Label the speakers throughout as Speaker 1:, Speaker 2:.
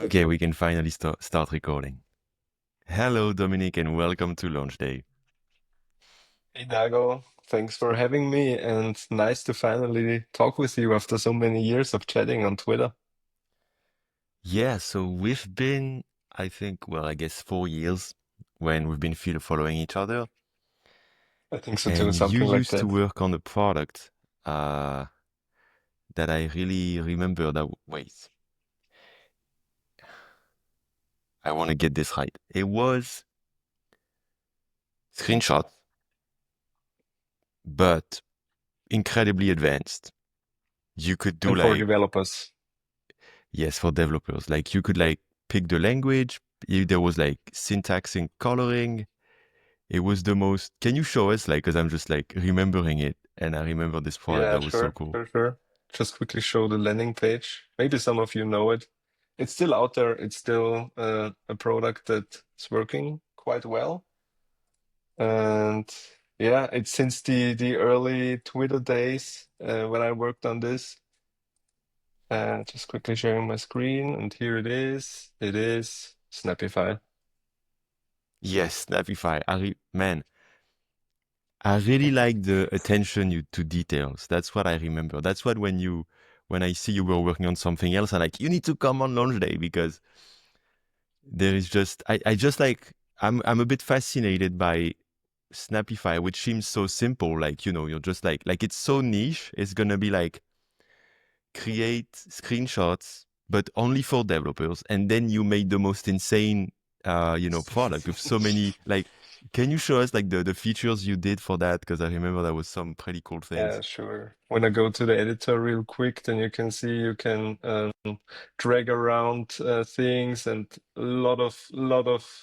Speaker 1: Okay, we can finally start recording. Hello, Dominik, and welcome to Launch Day.
Speaker 2: Hey Dago, thanks for having me and nice to finally talk with you after so many years of chatting on Twitter.
Speaker 1: Yeah, so we've been, I think, well, I guess 4 years when we've been following each other.
Speaker 2: I think so too,
Speaker 1: And you
Speaker 2: something like
Speaker 1: used to
Speaker 2: that.
Speaker 1: work on a product uh, that I really remember that, wait, I want to get this right. It was screenshot, but incredibly advanced. You could do
Speaker 2: And for
Speaker 1: like,
Speaker 2: developers.
Speaker 1: yes, for developers, like you could like pick the language. There was like syntax and coloring. It was the most. Can you show us, like, because I'm just like remembering it, and I remember this product
Speaker 2: Yeah,
Speaker 1: that was so
Speaker 2: sure,
Speaker 1: cool.
Speaker 2: sure, sure. Just quickly show the landing page. Maybe some of you know it. It's still out there. It's still a product that's working quite well. And yeah, it's since the early Twitter days when I worked on this. Just quickly sharing my screen, and here it is. It is Snappify.
Speaker 1: Yes, Snapify. Man, I really like the attention you to details. That's what I remember. That's what when I see you were working on something else, I'm like, you need to come on launch day because there is just I just like I'm a bit fascinated by Snapify, which seems so simple. Like, you're just like it's so niche. It's gonna be like create screenshots, but only for developers. And then you made the most insane, product with so many, like, can you show us like the features you did for that? Because I remember there was some pretty cool
Speaker 2: Yeah,
Speaker 1: things.
Speaker 2: sure. When I go to the editor real quick, then you can see you can drag around things, and a lot of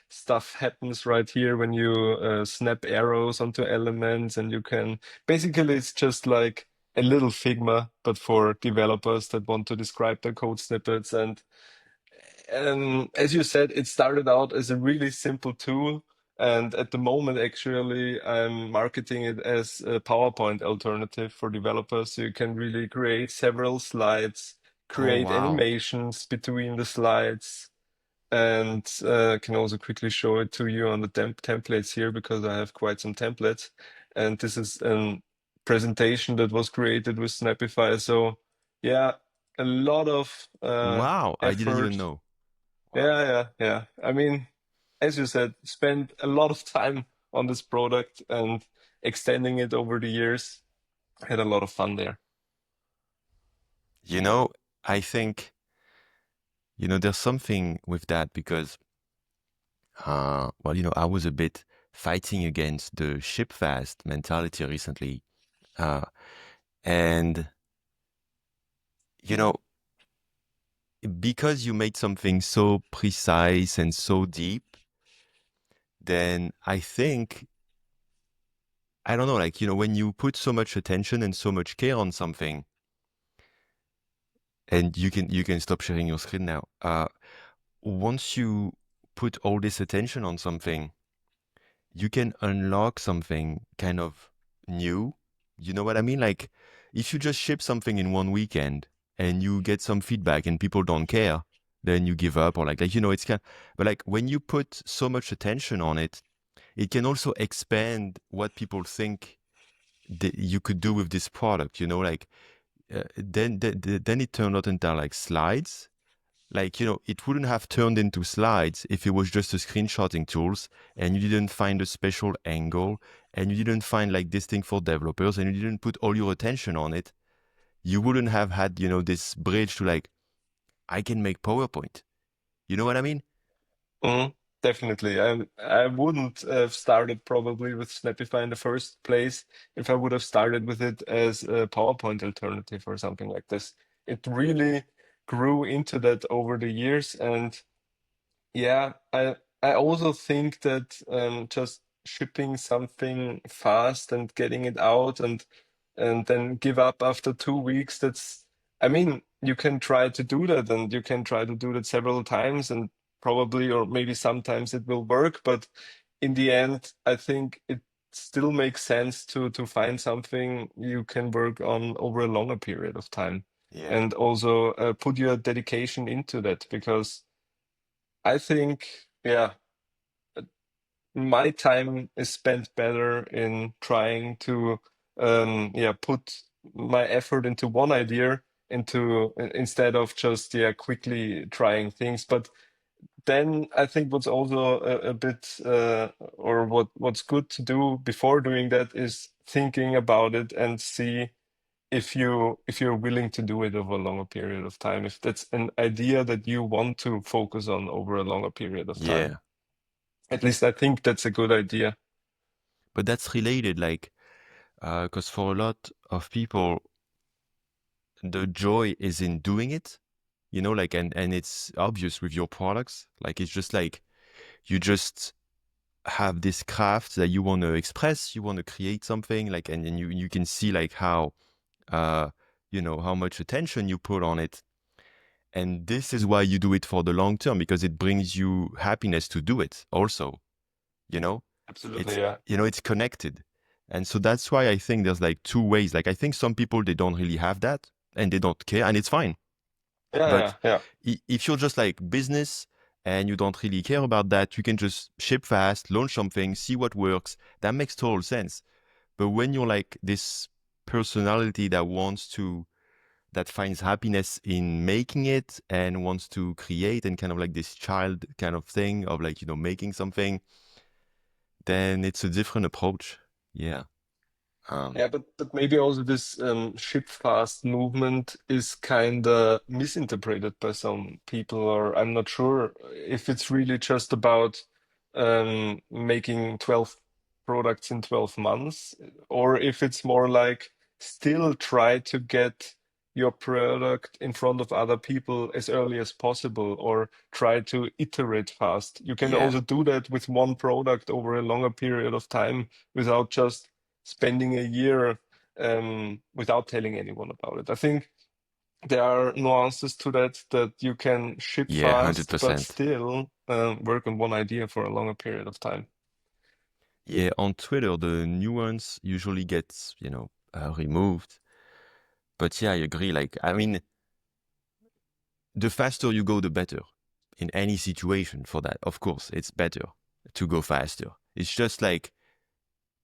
Speaker 2: stuff happens right here when you snap arrows onto elements, and you can basically it's just like a little Figma, but for developers that want to describe their code snippets. And as you said, it started out as a really simple tool, and at the moment, actually, I'm marketing it as a PowerPoint alternative for developers. So you can really create several slides,
Speaker 1: Oh,
Speaker 2: create
Speaker 1: wow.
Speaker 2: animations between the slides, and can also quickly show it to you on the templates here because I have quite some templates. And this is a presentation that was created with Snapify. So yeah, a lot of
Speaker 1: Wow. I didn't even
Speaker 2: effort.
Speaker 1: know. Wow.
Speaker 2: Yeah. I mean, as you said, spent a lot of time on this product and extending it over the years. Had a lot of fun there.
Speaker 1: You know, I think, there's something with that because, I was a bit fighting against the ship fast mentality recently. Uh, and, you know, because you made something so precise and so deep, then I think, I don't know, like, when you put so much attention and so much care on something, and you can stop sharing your screen now. Once you put all this attention on something, you can unlock something kind of new. You know what I mean? Like, if you just ship something in one weekend and you get some feedback and people don't care, then you give up or it's kind. But like when you put so much attention on it, it can also expand what people think that you could do with this product. Like then it turned out into like slides. Like, it wouldn't have turned into slides if it was just a screenshotting tools and you didn't find a special angle and you didn't find like this thing for developers and you didn't put all your attention on it. You wouldn't have had, this bridge to like, I can make PowerPoint. You know what I mean?
Speaker 2: Mhm. Definitely. I wouldn't have started probably with Snapify in the first place if I would have started with it as a PowerPoint alternative or something like this. It really grew into that over the years. And yeah, I also think that just shipping something fast and getting it out and then give up after 2 weeks, I mean, you can try to do that, and you can try to do that several times, and probably or maybe sometimes it will work, but in the end, I think it still makes sense to find something you can work on over a longer period of time.
Speaker 1: Yeah.
Speaker 2: and also put your dedication into that, because I think, yeah, my time is spent better in trying to yeah, put my effort into one idea, instead of just, yeah, quickly trying things. But then I think what's also a bit or what's good to do before doing that is thinking about it and see if you're willing to do it over a longer period of time, if that's an idea that you want to focus on over a longer period of time.
Speaker 1: Yeah.
Speaker 2: At least I think that's a good idea.
Speaker 1: But that's related, like, because for a lot of people, the joy is in doing it, like, and it's obvious with your products. Like, it's just like you just have this craft that you want to express, you want to create something, like, and then you can see like how, uh, how much attention you put on it. And this is why you do it for the long term, because it brings you happiness to do it also, you know?
Speaker 2: Absolutely,
Speaker 1: It's,
Speaker 2: yeah.
Speaker 1: it's connected. And so that's why I think there's like two ways. Like, I think some people, they don't really have that and they don't care, and it's fine.
Speaker 2: Yeah,
Speaker 1: But
Speaker 2: yeah, yeah.
Speaker 1: if you're just like business and you don't really care about that, you can just ship fast, launch something, see what works. That makes total sense. But when you're like this personality that finds happiness in making it and wants to create, and kind of like this child kind of thing of like, making something, then it's a different approach. Yeah. Um,
Speaker 2: Yeah, but maybe also this ship fast movement is kind of misinterpreted by some people, or I'm not sure if it's really just about making 12 products in 12 months, or if it's more like still try to get your product in front of other people as early as possible, or try to iterate fast. You can
Speaker 1: yeah.
Speaker 2: also do that with one product over a longer period of time without just spending a year without telling anyone about it. I think there are nuances to that, that you can ship
Speaker 1: Yeah,
Speaker 2: fast, but
Speaker 1: 100%.
Speaker 2: still work on one idea for a longer period of time.
Speaker 1: Yeah, on Twitter, the nuance usually gets, removed. But yeah, I agree. Like, I mean, the faster you go, the better in any situation for that. Of course, it's better to go faster. It's just like,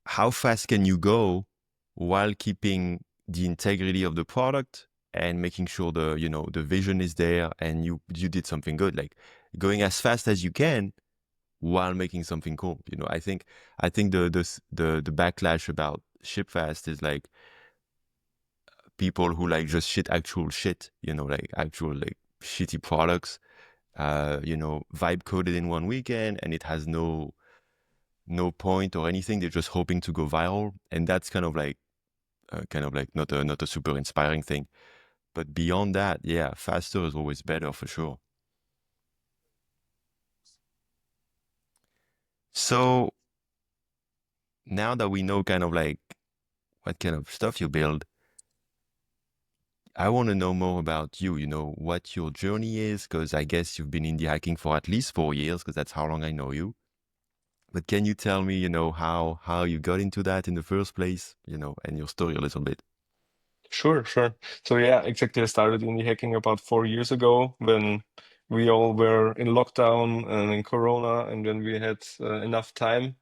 Speaker 1: how fast can you go while keeping the integrity of the product and making sure the vision is there and you did something good. Like, going as fast as you can while making something cool. I think the backlash about ship fast is like people who like just shit actual shit, like actual like shitty products, vibe coded in one weekend, and it has no point or anything. They're just hoping to go viral, and that's kind of like not a super inspiring thing. But beyond that, yeah, faster is always better for sure. So now that we know kind of like what kind of stuff you build, I want to know more about you, what your journey is, because I guess you've been indie hacking for at least 4 years, because that's how long I know you. But can you tell me, how you got into that in the first place, and your story a little bit?
Speaker 2: Sure, sure. So yeah, exactly. I started indie hacking about 4 years ago, when we all were in lockdown and in Corona, and when we had enough time.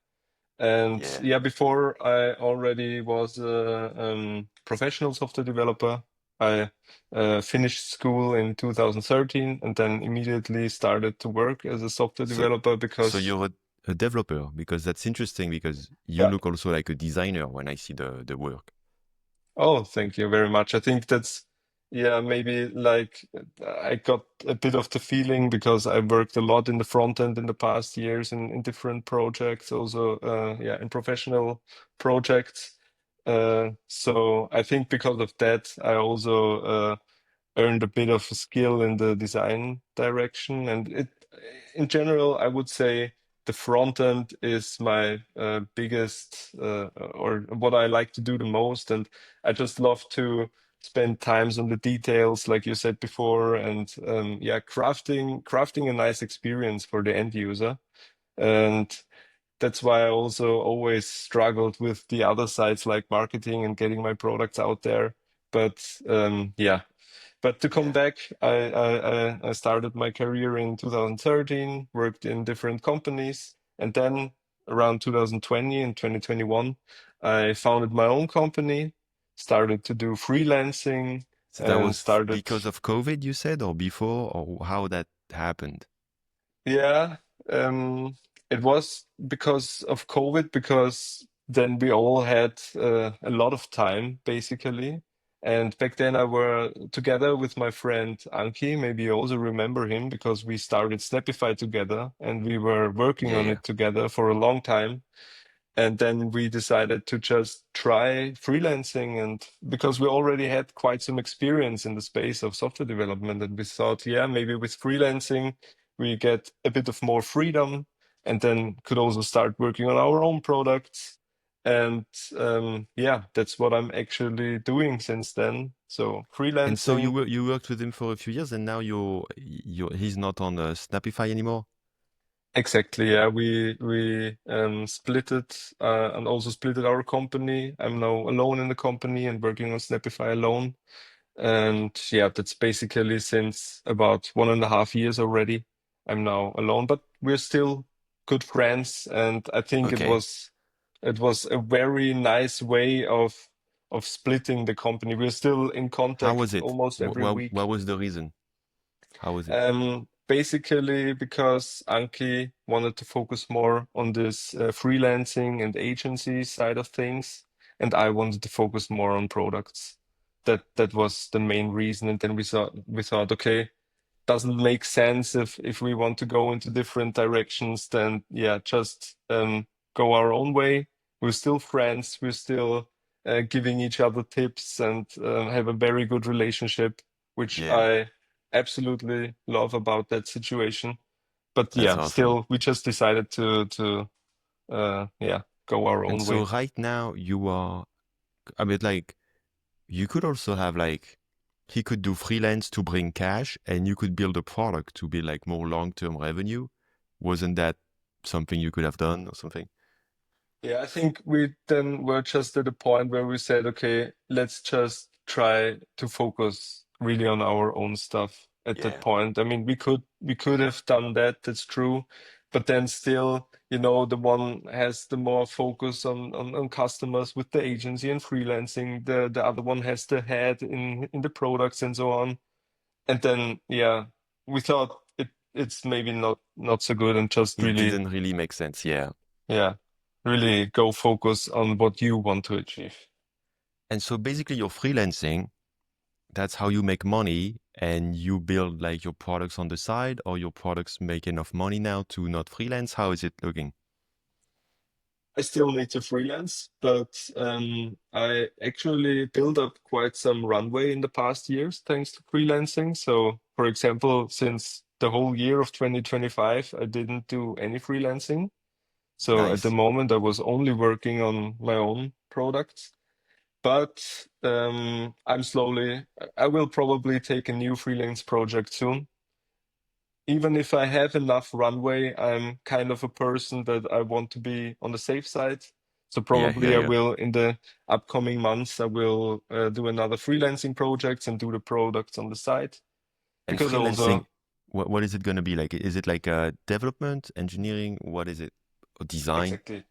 Speaker 2: And
Speaker 1: Yeah.
Speaker 2: yeah, before I already was a professional software developer. I finished school in 2013 and then immediately started to work as a software
Speaker 1: So,
Speaker 2: developer
Speaker 1: so
Speaker 2: because,
Speaker 1: you're a developer, because that's interesting, because you
Speaker 2: yeah.
Speaker 1: look also like a designer when I see the work.
Speaker 2: Oh, thank you very much. I think that's, yeah, maybe like I got a bit of the feeling because I worked a lot in the front end in the past years in different projects, also, yeah, in professional projects. So I think because of that, I also earned a bit of a skill in the design direction. And in general, I would say the front end is my biggest or what I like to do the most. And I just love to spend times on the details, like you said before, and yeah, crafting a nice experience for the end user. And that's why I also always struggled with the other sides like marketing and getting my products out there. But yeah, But to come
Speaker 1: Yeah.
Speaker 2: back, I started my career in 2013, worked in different companies, and then around 2020 and 2021, I founded my own company, started to do freelancing,
Speaker 1: So that
Speaker 2: and
Speaker 1: was
Speaker 2: started.
Speaker 1: because of COVID, you said, or before, or how that happened?
Speaker 2: Yeah, um, it was because of COVID, because then we all had a lot of time, basically. And back then I were together with my friend Anki, maybe you also remember him because we started Snapify together and we were working
Speaker 1: Yeah,
Speaker 2: on
Speaker 1: yeah.
Speaker 2: it together for a long time. And then we decided to just try freelancing. And because we already had quite some experience in the space of software development, and we thought, yeah, maybe with freelancing, we get a bit of more freedom and then could also start working on our own products. And yeah, that's what I'm actually doing since then. So
Speaker 1: And so
Speaker 2: freelancing.
Speaker 1: you worked with him for a few years, and now he's not on Snapify anymore.
Speaker 2: Exactly, yeah. We split it and also split it our company. I'm now alone in the company and working on Snapify alone. And yeah, that's basically since about 1.5 years already. I'm now alone, but we're still good friends. And I think it
Speaker 1: Okay.
Speaker 2: was it was a very nice way of splitting the company. We're still in
Speaker 1: How
Speaker 2: contact
Speaker 1: was it?
Speaker 2: almost every
Speaker 1: What
Speaker 2: week.
Speaker 1: was the reason? How was it?
Speaker 2: Basically, because Anki wanted to focus more on this freelancing and agency side of things, and I wanted to focus more on products. That was the main reason. And then we thought, okay, doesn't make sense if we want to go into different directions, then yeah, just go our own way. We're still friends. We're still giving each other tips and have a very good relationship, which
Speaker 1: Yeah,
Speaker 2: I absolutely love about that situation. But
Speaker 1: that's
Speaker 2: yeah,
Speaker 1: awesome.
Speaker 2: still, we just decided to yeah, go our
Speaker 1: And
Speaker 2: own
Speaker 1: so
Speaker 2: way.
Speaker 1: right now you are, I mean, like you could also have like he could do freelance to bring cash, and you could build a product to be like more long-term revenue. Wasn't that something you could have done or something?
Speaker 2: Yeah, I think we then were just at a point where we said, okay, let's just try to focus really on our own stuff at that
Speaker 1: Yeah.
Speaker 2: point. I mean, we could have done that, that's true. But then still, the one has the more focus on customers with the agency and freelancing. The other one has the head in the products and so on. And then yeah, we thought it's maybe not so good and just
Speaker 1: It
Speaker 2: really,
Speaker 1: didn't really make sense. Yeah.
Speaker 2: yeah, really go focus on what you want to achieve.
Speaker 1: And so basically you're freelancing, that's how you make money, and you build like your products on the side, or your products make enough money now to not freelance. How is it looking?
Speaker 2: I still need to freelance, but I actually built up quite some runway in the past years thanks to freelancing. So, for example, since the whole year of 2025, I didn't do any freelancing. So at the
Speaker 1: Nice.
Speaker 2: moment, I was only working on my own products. But I will probably take a new freelance project soon. Even if I have enough runway, I'm kind of a person that I want to be on the safe side. So
Speaker 1: Yeah, yeah,
Speaker 2: probably I
Speaker 1: yeah.
Speaker 2: will, in the upcoming months, I will do another freelancing projects and do the products on the side.
Speaker 1: And
Speaker 2: Because
Speaker 1: freelancing,
Speaker 2: also,
Speaker 1: what is it going to be like? Is it like development, engineering? What is it? Or design?
Speaker 2: exactly,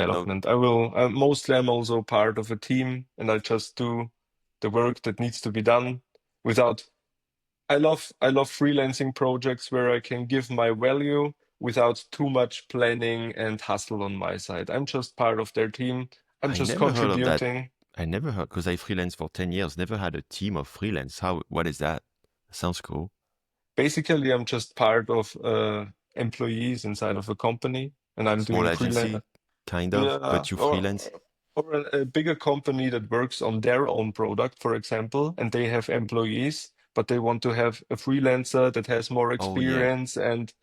Speaker 1: No.
Speaker 2: development. Mostly I'm also part of a team and I just do the work that needs to be done without I love freelancing projects where I can give my value without too much planning and hustle on my side. I'm just part of their team. I'm
Speaker 1: I
Speaker 2: just
Speaker 1: never heard of that.
Speaker 2: contributing.
Speaker 1: I never heard, because I freelance for 10 years, never had a team of freelance. What is that? Sounds cool.
Speaker 2: Basically, I'm just part of employees inside of a company, and I'm
Speaker 1: Small
Speaker 2: doing freelance.
Speaker 1: agency, kind of,
Speaker 2: Yeah,
Speaker 1: but you freelance?
Speaker 2: or a bigger company that works on their own product, for example, and they have employees, but they want to have a freelancer that has more
Speaker 1: Oh, yeah.
Speaker 2: experience and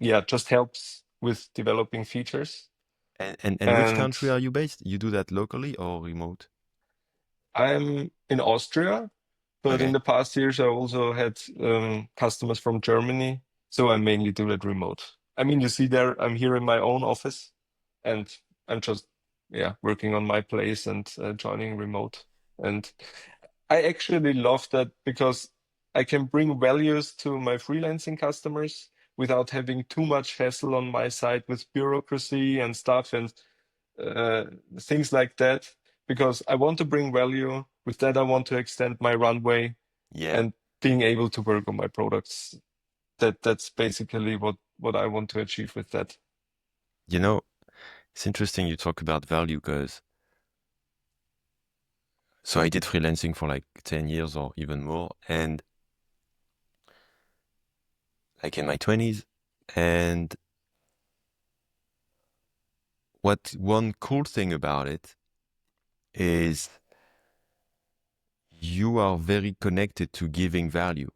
Speaker 2: yeah, just helps with developing features.
Speaker 1: And which
Speaker 2: And
Speaker 1: country are you based? You do that locally or remote?
Speaker 2: I'm in Austria, but in
Speaker 1: Okay.
Speaker 2: the past years, I also had customers from Germany, so I mainly do that remote. I mean, you see there, I'm here in my own office, and I'm just, yeah, working on my place and joining remote. And I actually love that because I can bring values to my freelancing customers without having too much hassle on my side with bureaucracy and stuff and uh, things like that. Because I want to bring value. With that, I want to extend my runway
Speaker 1: Yeah.
Speaker 2: and being able to work on my products. That's basically what I want to achieve with that.
Speaker 1: You know, it's interesting you talk about value because so I did freelancing for like 10 years or even more, and like in my 20s. And what one cool thing about it is you are very connected to giving value.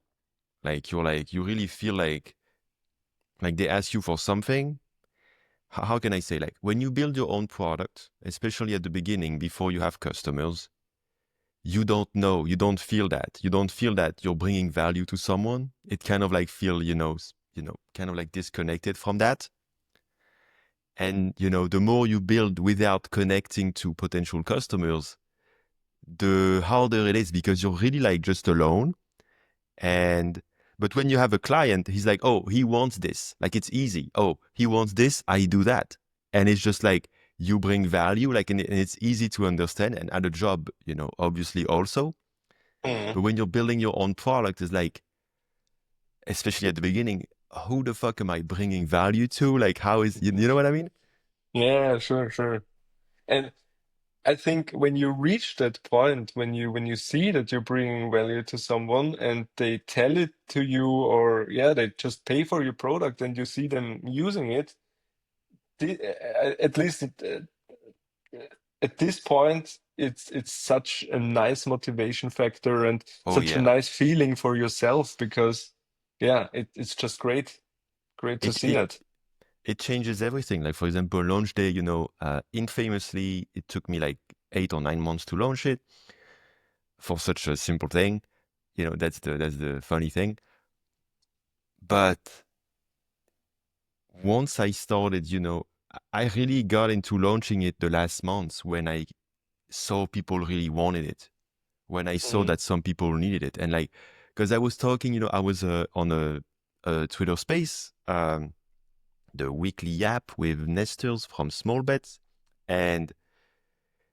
Speaker 1: Like you really feel like they ask you for something. How can I say, like when you build your own product, especially at the beginning before you have customers, you don't know, you don't feel that. You don't feel that you're bringing value to someone. It kind of like feel, kind of like disconnected from that. And the more you build without connecting to potential customers, the harder it is because you're really like just alone. And but when you have a client, he's like, oh, he wants this. Like it's easy. Oh, he wants this, I do that. And it's just like you bring value, like and it's easy to understand. And at a job, obviously also.
Speaker 2: Mm.
Speaker 1: But when you're building your own product, it's like, especially at the beginning, who the fuck am I bringing value to? Like, how is you know what I mean?
Speaker 2: Yeah, sure, sure. And I think when you reach that point, when you see that you're bringing value to someone and they tell it to you, or yeah, they just pay for your product and you see them using it, at least at this point, it's such a nice motivation factor and
Speaker 1: Oh
Speaker 2: such a
Speaker 1: yeah,
Speaker 2: nice feeling for yourself because yeah, it's just great to
Speaker 1: it
Speaker 2: see
Speaker 1: it
Speaker 2: that.
Speaker 1: it changes everything. Like for example, launch day. Infamously, it took me like 8 or 9 months to launch it for such a simple thing. That's the funny thing. But once I started, I really got into launching it the last months when I saw people really wanted it, when I saw
Speaker 2: Mm,
Speaker 1: that some people needed it. And like, because I was talking, I was on a Twitter space, the weekly app with nesters from Small Bets. And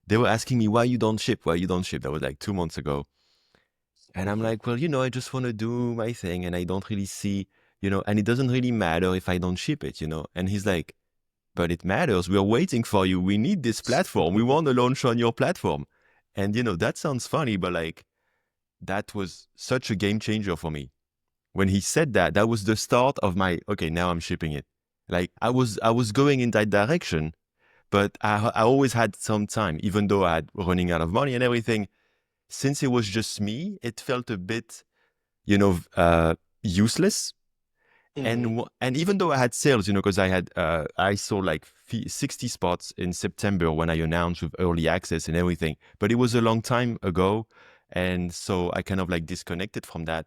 Speaker 1: they were asking me, why you don't ship? That was like 2 months ago. And I'm like, well, I just want to do my thing and I don't really see, and it doesn't really matter if I don't ship it, And he's like, but it matters. We're waiting for you. We need this platform. We want to launch on your platform. And, that sounds funny, but like, that was such a game changer for me. When he said that, that was the start of my, okay, now I'm shipping it. Like I was going in that direction, but I always had some time, even though I had running out of money and everything. Since it was just me, it felt a bit, useless.
Speaker 2: mm,
Speaker 1: And even though I had sales, because I saw like 60 spots in September when I announced with early access and everything, but it was a long time ago, and so I kind of like disconnected from that.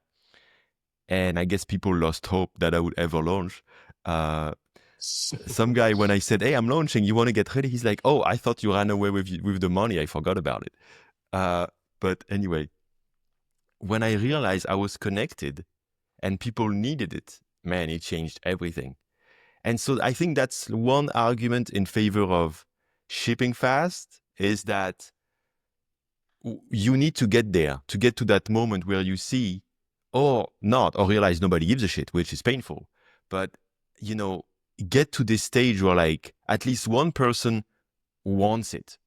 Speaker 1: And I guess people lost hope that I would ever launch. Uh, some guy, when I said, "Hey, I'm launching. You want to get ready?" He's like, "Oh, I thought you ran away with the money. I forgot about it." But anyway, when I realized I was connected and people needed it, man, it changed everything. And so I think that's one argument in favor of shipping fast is that you need to get there to get to that moment where you see or not or realize nobody gives a shit, which is painful. But, you know, get to this stage where like at least one person wants it,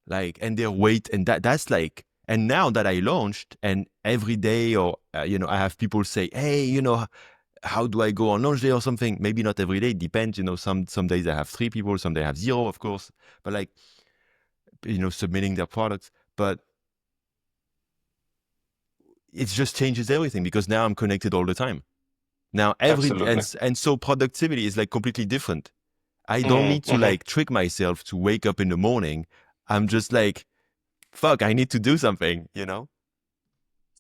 Speaker 1: like, and they're wait. And that's like, and now that I launched and every day or, I have people say, hey, how do I go on launch day or something? Maybe not every day. It depends. Some days I have 3 people, some days I have zero, of course. But like, submitting their products. But it just changes everything because now I'm connected all the time. Now
Speaker 2: absolutely.
Speaker 1: and so productivity is like completely different. I don't
Speaker 2: Mm,
Speaker 1: need to
Speaker 2: mhm.
Speaker 1: like trick myself to wake up in the morning. I'm just like, fuck, I need to do something.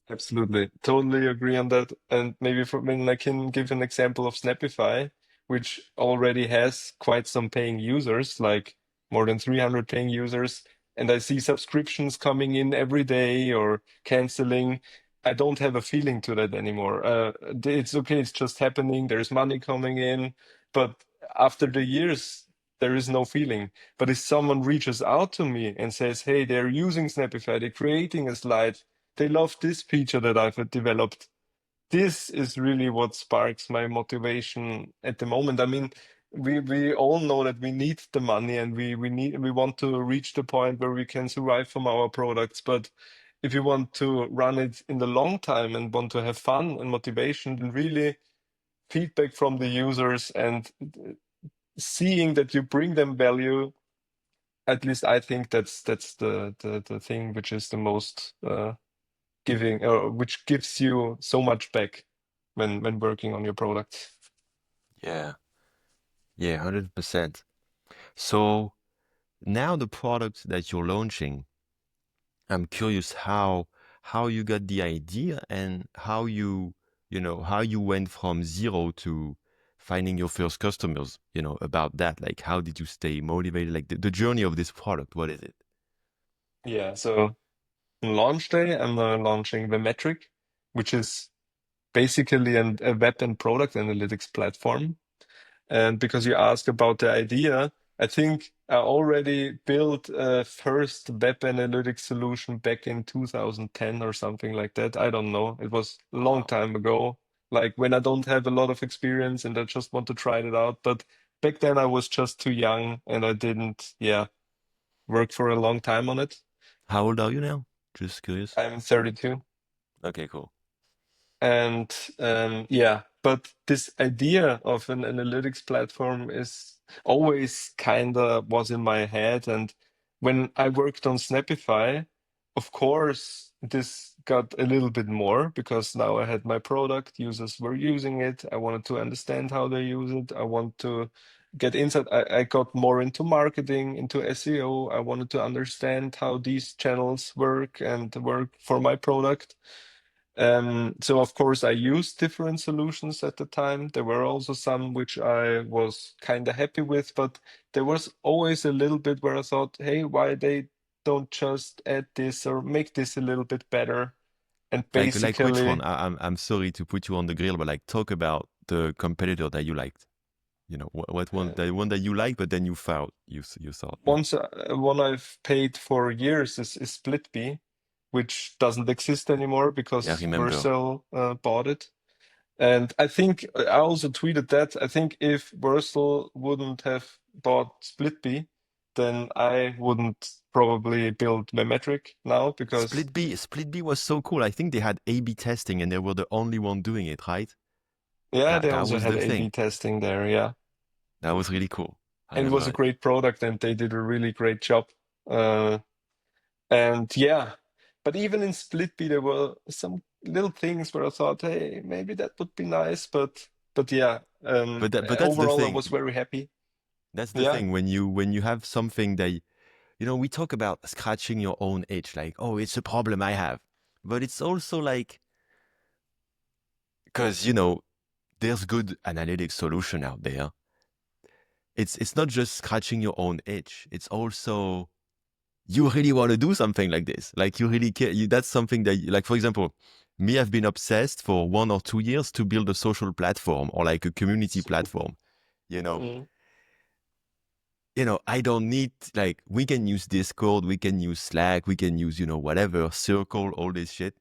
Speaker 2: Absolutely. Totally agree on that. And maybe for when I can give an example of Snapify, which already has quite some paying users, like more than 300 paying users. and I see subscriptions coming in every day or canceling, I don't have a feeling to that anymore. It's okay, it's just happening. There's money coming in, but after the years, there is no feeling. But if someone reaches out to me and says, "Hey, they're using Snapify, they're creating a slide, they love this feature that I've developed," this is really what sparks my motivation at the moment. I mean, we all know that we need the money and we want to reach the point where we can survive from our products. But if you want to run it in the long time and want to have fun and motivation, then really feedback from the users and seeing that you bring them value, at least I think that's the thing which is the most giving, which gives you so much back when working on your product.
Speaker 1: Yeah. Yeah, 100%. So now the product that you're launching, I'm curious how you got the idea and how how you went from zero to finding your first customers, about that. Like how did you stay motivated? Like the journey of this product, what is it?
Speaker 2: Yeah, so on launch day, I'm launching Vemetric, which is basically a web and product analytics platform. And because you asked about the idea, I think I already built a first web analytics solution back in 2010 or something like that. I don't know. It was a long
Speaker 1: Wow.
Speaker 2: time ago, like when I don't have a lot of experience and I just want to try it out. But back then I was just too young and I didn't, yeah, work for a long time on it.
Speaker 1: How old are you now? Just curious.
Speaker 2: I'm 32.
Speaker 1: Okay, cool.
Speaker 2: And yeah, but this idea of an analytics platform is always kind of was in my head. And when I worked on Snapify, of course, this got a little bit more because now I had my product, users were using it. I wanted to understand how they use it. I want to get inside. I got more into marketing, into SEO. I wanted to understand how these channels work and work for my product. So of course I used different solutions at the time. There were also some which I was kind of happy with, but there was always a little bit where I thought, hey, why they don't just add this or make this a little bit better? And
Speaker 1: Like which one?
Speaker 2: basically,
Speaker 1: I'm sorry to put you on the grill, but like talk about the competitor that you liked. What one,
Speaker 2: uh,
Speaker 1: the one that you like, but then you found you thought no.
Speaker 2: once one I've paid for years is Splitbee, which doesn't exist anymore
Speaker 1: Yeah, I
Speaker 2: because
Speaker 1: remember.
Speaker 2: Vercel bought it. And I think I also tweeted that. I think if Versal wouldn't have bought Splitbee, then I wouldn't probably build Memetric now because
Speaker 1: Split B was so cool. I think they had A/B testing and they were the only one doing it, right?
Speaker 2: yeah, they
Speaker 1: That
Speaker 2: also
Speaker 1: was
Speaker 2: had
Speaker 1: the
Speaker 2: A/B
Speaker 1: thing.
Speaker 2: testing there, yeah.
Speaker 1: That was really cool. I
Speaker 2: And it was
Speaker 1: remember
Speaker 2: a
Speaker 1: it.
Speaker 2: great product and they did a really great job. Uh, and yeah, but even in Splitbee there were some little things where I thought, hey, maybe that would be nice, but yeah,
Speaker 1: But that's the
Speaker 2: overall I was
Speaker 1: thing.
Speaker 2: very happy.
Speaker 1: That's the
Speaker 2: Yeah.
Speaker 1: thing when you have something that we talk about scratching your own itch, like, oh, it's a problem I have. But it's also like, because there's good analytics solution out there. It's not just scratching your own itch. It's also you really want to do something like this. Like you really care. That's something that, like, for example, me, I've been obsessed for 1 or 2 years to build a social platform or like a community platform. You know,
Speaker 2: Mm.
Speaker 1: I don't need, like, we can use Discord, we can use Slack, we can use, whatever, Circle, all this shit.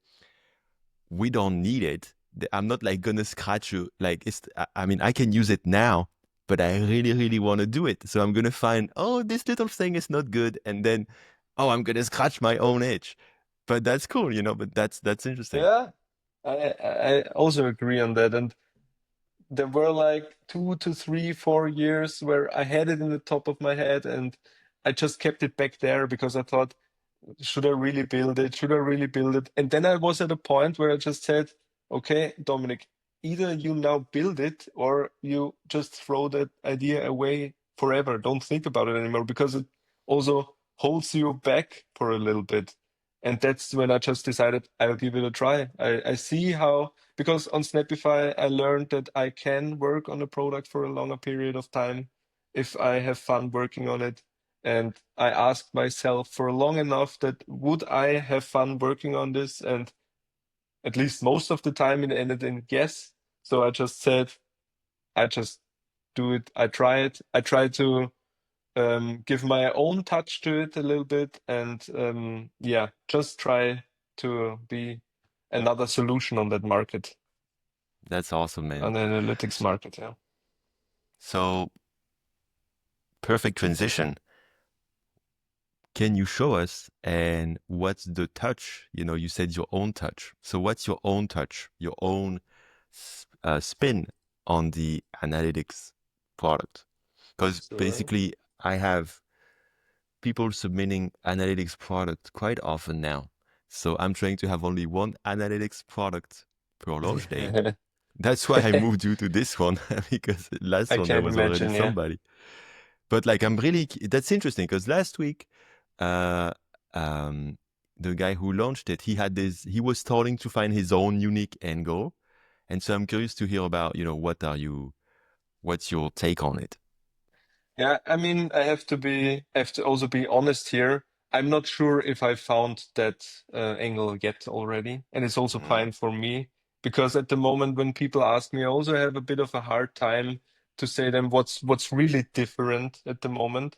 Speaker 1: We don't need it. I'm not like gonna scratch you. Like I mean, I can use it now, but I really, really want to do it. So I'm gonna find, oh, this little thing is not good, and then, oh, I'm gonna scratch my own itch. But that's cool, But that's interesting.
Speaker 2: Yeah, I also agree on that. And there were like 2 to 3, 4 years where I had it in the top of my head and I just kept it back there because I thought, should I really build it? Should I really build it? And then I was at a point where I just said, okay, Dominic, either you now build it or you just throw that idea away forever. Don't think about it anymore because it also holds you back for a little bit. And that's when I just decided I'll give it a try. I see how, because on Snapify, I learned that I can work on a product for a longer period of time if I have fun working on it. And I asked myself for long enough that would I have fun working on this? And at least most of the time it ended in yes. So I just said, I just do it. I try it. I try to give my own touch to it a little bit, and yeah, just try to be another solution on that market,
Speaker 1: That's awesome,
Speaker 2: on
Speaker 1: man.
Speaker 2: the analytics market. Yeah.
Speaker 1: So perfect transition. Can you show us and what's the touch? You know, you said your own touch. So what's your own touch, your own spin on the analytics product? Because
Speaker 2: Sure.
Speaker 1: basically, I have people submitting analytics product quite often now. So I'm trying to have only one analytics product per launch day. That's why I moved you to this one because last
Speaker 2: I
Speaker 1: one there
Speaker 2: can
Speaker 1: was already
Speaker 2: imagine. Yeah.
Speaker 1: somebody. But like I'm really that's interesting because last week, uh, um, the guy who launched it, he was starting to find his own unique angle, and so I'm curious to hear about what's your take on it.
Speaker 2: Yeah, I mean, I have to also be honest here. I'm not sure if I found that angle yet already, and it's also
Speaker 1: Mm.
Speaker 2: fine for me because at the moment when people ask me, I also have a bit of a hard time to say them what's really different at the moment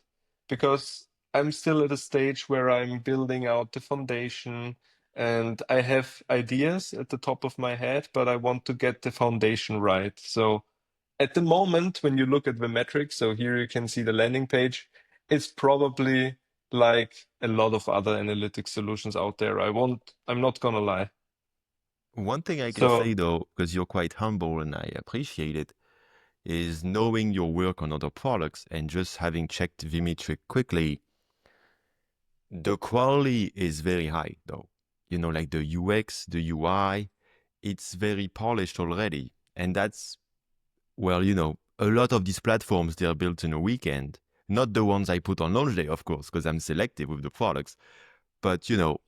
Speaker 2: because I'm still at a stage where I'm building out the foundation and I have ideas at the top of my head, but I want to get the foundation right. So at the moment, when you look at the metrics, so here you can see the landing page, it's probably like a lot of other analytics solutions out there. I'm not gonna lie.
Speaker 1: One thing I can say
Speaker 2: So
Speaker 1: though, because you're quite humble and I appreciate it, is knowing your work on other products and just having checked Vemetric quickly, the quality is very high though. You know, like the UX, the UI, it's very polished already. And that's, well, you know, a lot of these platforms, they're built in a weekend. Not the ones I put on launch day, of course, because I'm selective with the products. But, you know,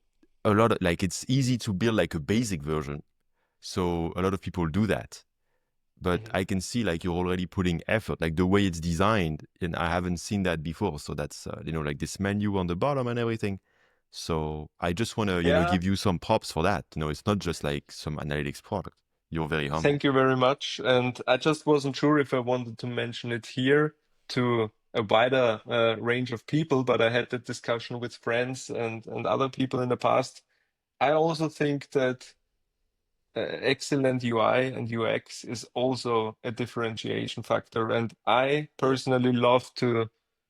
Speaker 1: a lot of like it's easy to build like a basic version. So a lot of people do that. But
Speaker 2: mhm.
Speaker 1: I can see like you're already putting effort, like the way it's designed. And I haven't seen that before. So that's, you know, like this menu on the bottom and everything. So I just want to, you know,
Speaker 2: Yeah,
Speaker 1: give you some props for that. You know, it's not just like some analytics product. You're very humble.
Speaker 2: thank you very much. And I just wasn't sure if I wanted to mention it here to a wider range of people, but I had that discussion with friends and other people in the past. I also think that excellent UI and UX is also a differentiation factor. And I personally love to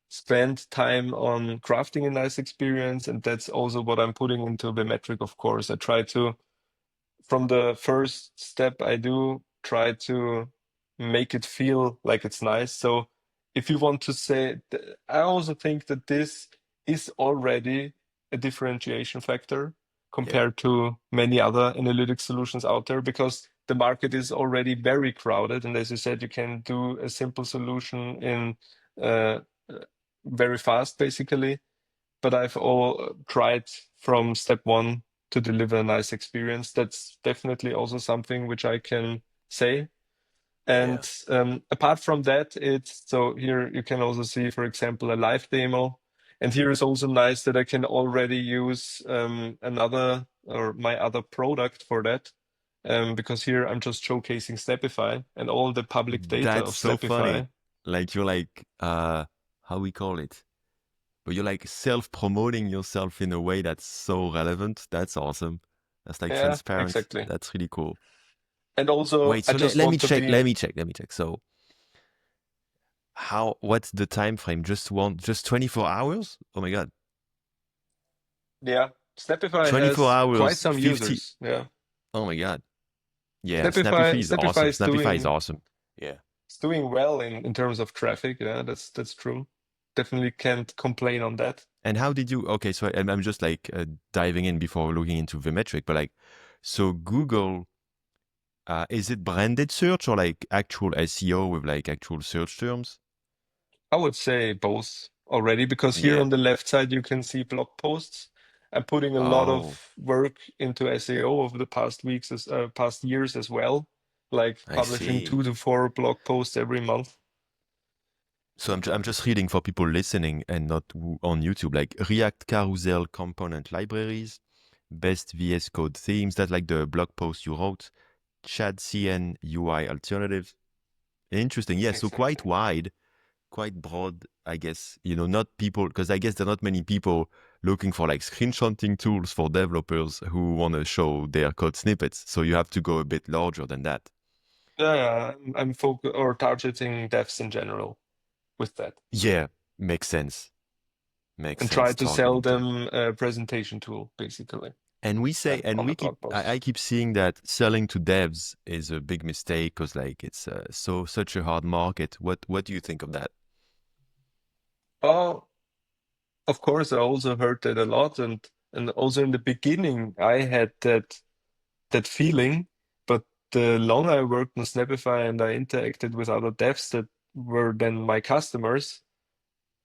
Speaker 2: spend time on crafting a nice experience. And that's also what I'm putting into the metric, of course. I try to from the first step I do try to make it feel like it's nice. So if you want to say, I also think that this is already a differentiation factor
Speaker 1: Yeah.
Speaker 2: compared to many other analytics solutions out there because the market is already very crowded. And as you said, you can do a simple solution in uh, uh, very fast, basically, but I've all tried from step one to deliver a nice experience. That's definitely also something which I can say.
Speaker 1: Yeah.
Speaker 2: And apart from that, it's so here you can also see, for example, a live demo. And here is also nice that I can already use another or my other product for that. Because here I'm just showcasing Snapify and all the public data
Speaker 1: That's
Speaker 2: of
Speaker 1: so funny.
Speaker 2: Snapify.
Speaker 1: Like you're like how we call it? But you're like self-promoting yourself in a way that's so relevant. That's awesome. That's like
Speaker 2: Yeah,
Speaker 1: transparent.
Speaker 2: exactly.
Speaker 1: That's really cool.
Speaker 2: And also,
Speaker 1: Wait,
Speaker 2: I
Speaker 1: so
Speaker 2: just
Speaker 1: let me
Speaker 2: want to
Speaker 1: check.
Speaker 2: be.
Speaker 1: Let me check. So what's the time frame? Just 24 hours? Oh my God.
Speaker 2: Yeah, Snapify
Speaker 1: 24
Speaker 2: has quite
Speaker 1: hours,
Speaker 2: some
Speaker 1: 50.
Speaker 2: users. Yeah,
Speaker 1: Oh my God. Yeah,
Speaker 2: Snapify
Speaker 1: Snappify is
Speaker 2: Snapify
Speaker 1: awesome. Snappify is awesome. Yeah.
Speaker 2: is doing well in terms of traffic. Yeah, that's true. Definitely can't complain on that.
Speaker 1: And how did you, okay, so I'm just like diving in before looking into the metric, but like, so Google, is it branded search or like actual SEO with like actual search terms?
Speaker 2: I would say both already because here
Speaker 1: Yeah.
Speaker 2: on the left side you can see blog posts. I'm putting a lot
Speaker 1: Oh,
Speaker 2: of work into SEO over the past years as well, like
Speaker 1: I
Speaker 2: publishing
Speaker 1: see.
Speaker 2: 2 to 4 blog posts every month.
Speaker 1: So I'm just reading for people listening and not on YouTube, like React Carousel component libraries, best VS Code themes. That's like the blog post you wrote. Chad CN UI alternatives. Interesting. Yeah. So quite
Speaker 2: Exactly.
Speaker 1: wide, quite broad, I guess. Not people, because I guess there are not many people looking for like screenshotting tools for developers who want to show their code snippets. So you have to go a bit larger than that.
Speaker 2: Yeah, yeah, I'm focus or targeting devs in general with that,
Speaker 1: Yeah. Makes sense. Makes
Speaker 2: and try
Speaker 1: sense
Speaker 2: to sell
Speaker 1: targeting them.
Speaker 2: them a presentation tool, basically.
Speaker 1: And we say,
Speaker 2: Yeah,
Speaker 1: and
Speaker 2: on the
Speaker 1: we keep,
Speaker 2: blog
Speaker 1: I
Speaker 2: posts.
Speaker 1: keep seeing that selling to devs is a big mistake because like it's such a hard market. What do you think of that?
Speaker 2: Oh, of course, I also heard that a lot, and also in the beginning, I had that feeling. But the longer I worked on Snapify and I interacted with other devs that were then my customers,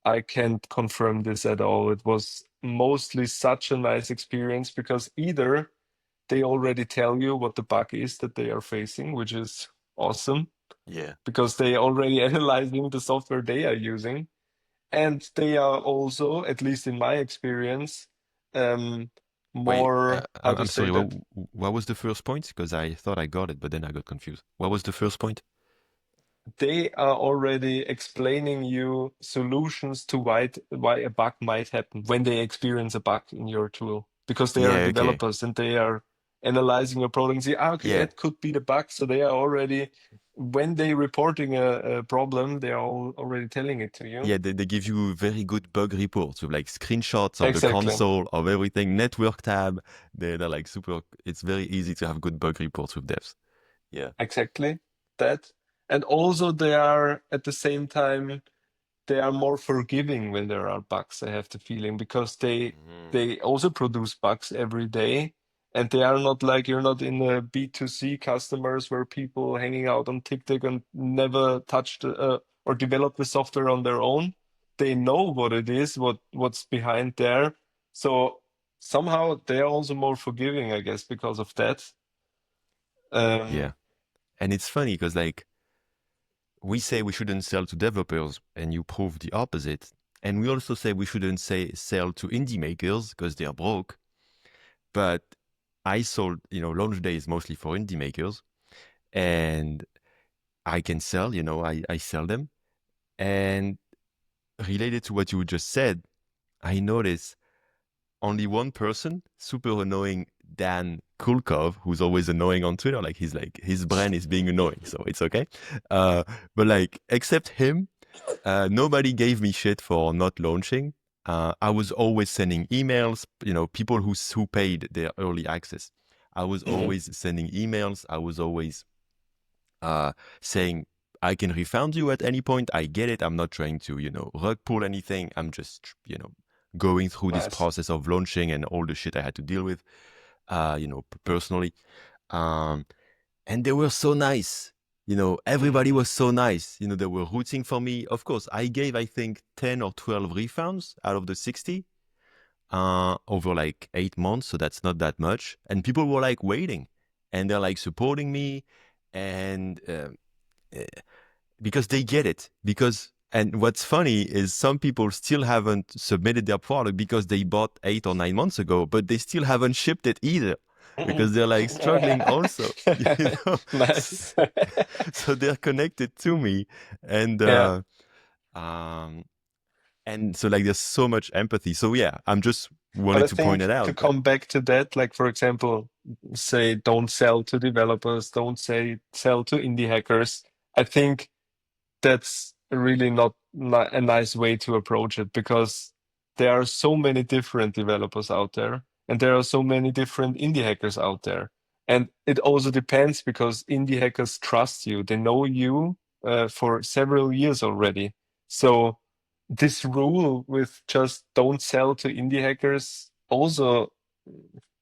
Speaker 2: I can't confirm this at all. It was mostly such a nice experience because either they already tell you what the bug is that they are facing, which is awesome
Speaker 1: Yeah.
Speaker 2: because they already analyzing the software they are using. And they are also, at least in my experience, um,
Speaker 1: Wait,
Speaker 2: more, how to
Speaker 1: I'm
Speaker 2: say
Speaker 1: sorry.
Speaker 2: that,
Speaker 1: What was the first point? Because I thought I got it, but then I got confused. What was the first point?
Speaker 2: they are already explaining you solutions to why a bug might happen when they experience a bug in your tool because they are
Speaker 1: Yeah. Okay.
Speaker 2: developers and they are analyzing your product and say, ah, okay,
Speaker 1: Yeah.
Speaker 2: that could be the bug. So they are already, when they reporting a problem, they are already telling it to you.
Speaker 1: Yeah. They give you very good bug reports with like screenshots of the
Speaker 2: Exactly.
Speaker 1: console of everything, network tab. They're like super. It's very easy to have good bug reports with devs. Yeah.
Speaker 2: Exactly that. And also they are at the same time they are more forgiving when there are bugs, I have the feeling, because
Speaker 1: Mhm.
Speaker 2: they also produce bugs every day. And they are not like you're not in a B2C customers where people hanging out on TikTok and never touched or develop the software on their own. They know what it is, what's behind there. So somehow they are also more forgiving, I guess, because of that.
Speaker 1: Yeah.
Speaker 2: Um,
Speaker 1: And it's funny because like we say we shouldn't sell to developers, and you prove the opposite. And we also say we shouldn't say sell to indie makers because they are broke. But I sold, launch day is mostly for indie makers, and I can sell, I sell them. And related to what you just said, I notice only one person, super annoying Dan Kulkov, who's always annoying on Twitter. Like he's like his brand is being annoying, so it's okay. But like except him, nobody gave me shit for not launching. I was always sending emails, people who paid their early access. I was
Speaker 2: mhm,
Speaker 1: always sending emails. I was always saying, I can refund you at any point. I get it. I'm not trying to, rug pull anything. I'm just, going through this
Speaker 2: nice.
Speaker 1: process of launching and all the shit I had to deal with, personally. Um, and they were so nice.
Speaker 2: Mhm,
Speaker 1: Everybody was so nice. They were rooting for me. Of course, I gave, I think, 10 or 12 refunds out of the 60 over like 8 months. So that's not that much. And people were like waiting and they're like supporting me. And eh, because they get it. And what's funny is some people still haven't submitted their product because they bought 8 or 9 months ago, but they still haven't shipped it either
Speaker 2: mhm.
Speaker 1: because they're like struggling also. you know so,
Speaker 2: Nice.
Speaker 1: so they're connected to me, and
Speaker 2: Yeah.
Speaker 1: um and so like there's so much empathy. So yeah, I'm just
Speaker 2: But
Speaker 1: wanted
Speaker 2: I
Speaker 1: to point it
Speaker 2: think to
Speaker 1: out that
Speaker 2: come back to that, like for example, say don't sell to developers, don't say sell to indie hackers. I think that's really not a nice way to approach it because there are so many different developers out there and there are so many different indie hackers out there. And it also depends because indie hackers trust you. They know you for several years already. So this rule with just don't sell to indie hackers also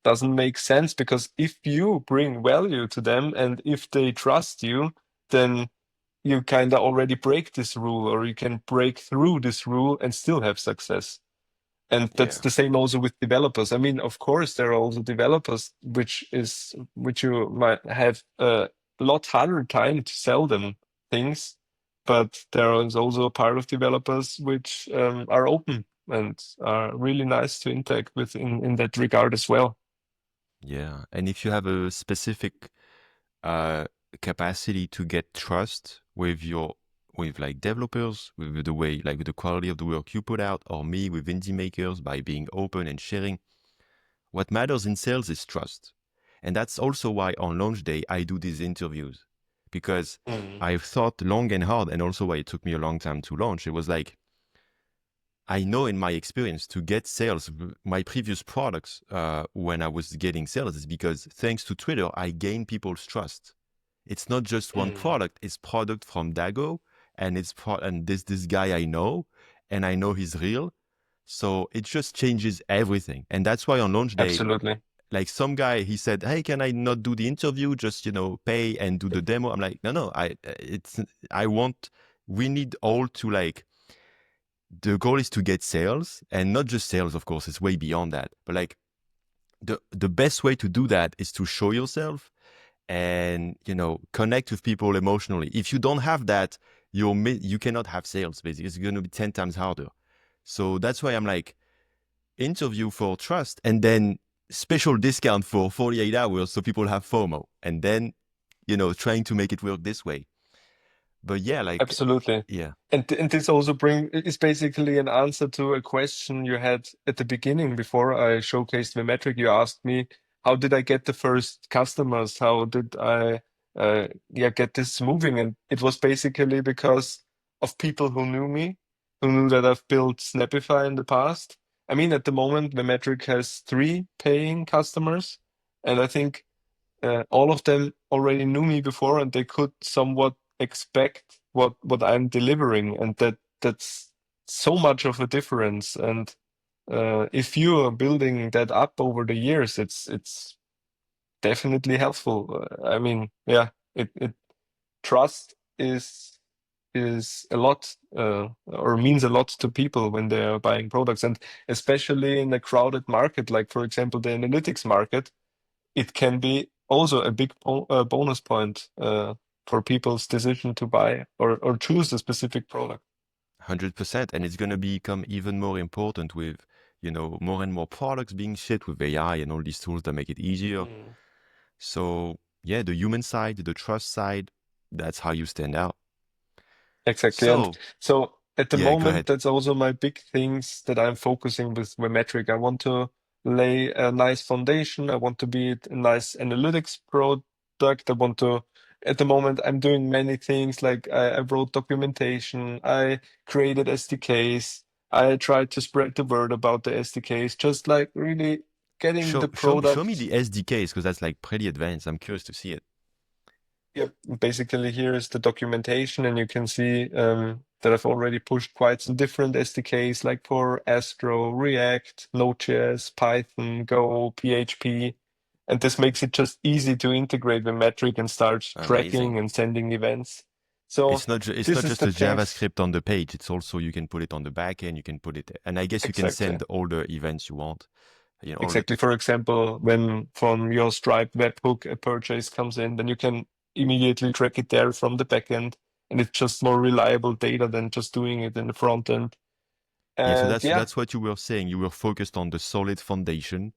Speaker 2: doesn't make sense because if you bring value to them and if they trust you, then you kind of already break this rule or you can break through this rule and still have success. And that's
Speaker 1: yeah,
Speaker 2: the same also with developers. I mean, of course, there are also developers which you might have a lot harder time to sell them things. but there is also a part of developers which are open and are really nice to interact with in that regard as well.
Speaker 1: Yeah. And if you have a specific uh, capacity to get trust with with like developers, with the way, like with the quality of the work you put out, or me with indie makers by being open and sharing. What matters in sales is trust. And that's also why on launch day I do these interviews. Because
Speaker 2: Mm.
Speaker 1: I've thought long and hard, and also why it took me a long time to launch. It was like, I know in my experience to get sales, my previous products, when I was getting sales, is because thanks to Twitter, I gained people's trust. It's not just one
Speaker 2: Mm.
Speaker 1: product; it's product from Dago, and and this guy I know, and I know he's real. So it just changes everything, and that's why on launch day,
Speaker 2: Absolutely.
Speaker 1: like some guy, he said, "Hey, can I not do the interview? Just pay and do the demo." I'm like, no, I want. We need all to like the goal is to get sales and not just sales, of course, it's way beyond that. But like the best way to do that is to show yourself and connect with people emotionally. If you don't have that, you cannot have sales. Basically, it's going to be 10 times harder. So that's why I'm like interview for trust and then special discount for 48 hours so people have FOMO and then trying to make it work this way. But yeah, like
Speaker 2: Absolutely.
Speaker 1: yeah,
Speaker 2: And this also is basically an answer to a question you had at the beginning before I showcased Vemetric. You asked me, how did I get the first customers? How did I get this moving? And it was basically because of people who knew me, who knew that I've built Snapify in the past. I mean, at the moment, Vemetric has 3 paying customers, and I think all of them already knew me before, and they could somewhat expect what I'm delivering, and that's so much of a difference. And if you are building that up over the years, it's definitely helpful. I mean, yeah, it trust is a lot or means a lot to people when they are buying products, and especially in a crowded market, like for example the analytics market, it can be also a big bonus point for people's decision to buy or choose a specific product.
Speaker 1: 100%. And it's going to become even more important with more and more products being shipped with AI and all these tools that make it easier.
Speaker 2: Mm.
Speaker 1: So yeah, the human side, the trust side, that's how you stand out.
Speaker 2: Exactly. And
Speaker 1: So
Speaker 2: so at the
Speaker 1: yeah, go
Speaker 2: moment,
Speaker 1: ahead.
Speaker 2: that's also my big things that I'm focusing with Metric. I want to lay a nice foundation. I want to be a nice analytics product. I want to, at the moment, I'm doing many things like I wrote documentation, I created SDKs, I tried to spread the word about the SDKs, just like really getting the
Speaker 1: Show me
Speaker 2: product.
Speaker 1: the SDKs because that's like pretty advanced. I'm curious to see it.
Speaker 2: Yep. Basically, here is the documentation, and you can see that I've already pushed quite some different SDKs like for Astro, React, Node.js, Python, Go, PHP. And this makes it just easy to integrate the metric and start
Speaker 1: Amazing.
Speaker 2: tracking and sending events. So
Speaker 1: It's
Speaker 2: this
Speaker 1: not
Speaker 2: is
Speaker 1: just
Speaker 2: the
Speaker 1: a
Speaker 2: things.
Speaker 1: JavaScript on the page. It's also you can put it on the back end. You can put it, and I guess you can
Speaker 2: Exactly.
Speaker 1: send all the events you want. All the
Speaker 2: Exactly. For example, when from your Stripe webhook a purchase comes in, then you can immediately track it there from the backend, and it's just more reliable data than just doing it in the front end.
Speaker 1: yeah. So
Speaker 2: And yeah,
Speaker 1: that's what you were saying. You were focused on the solid foundation.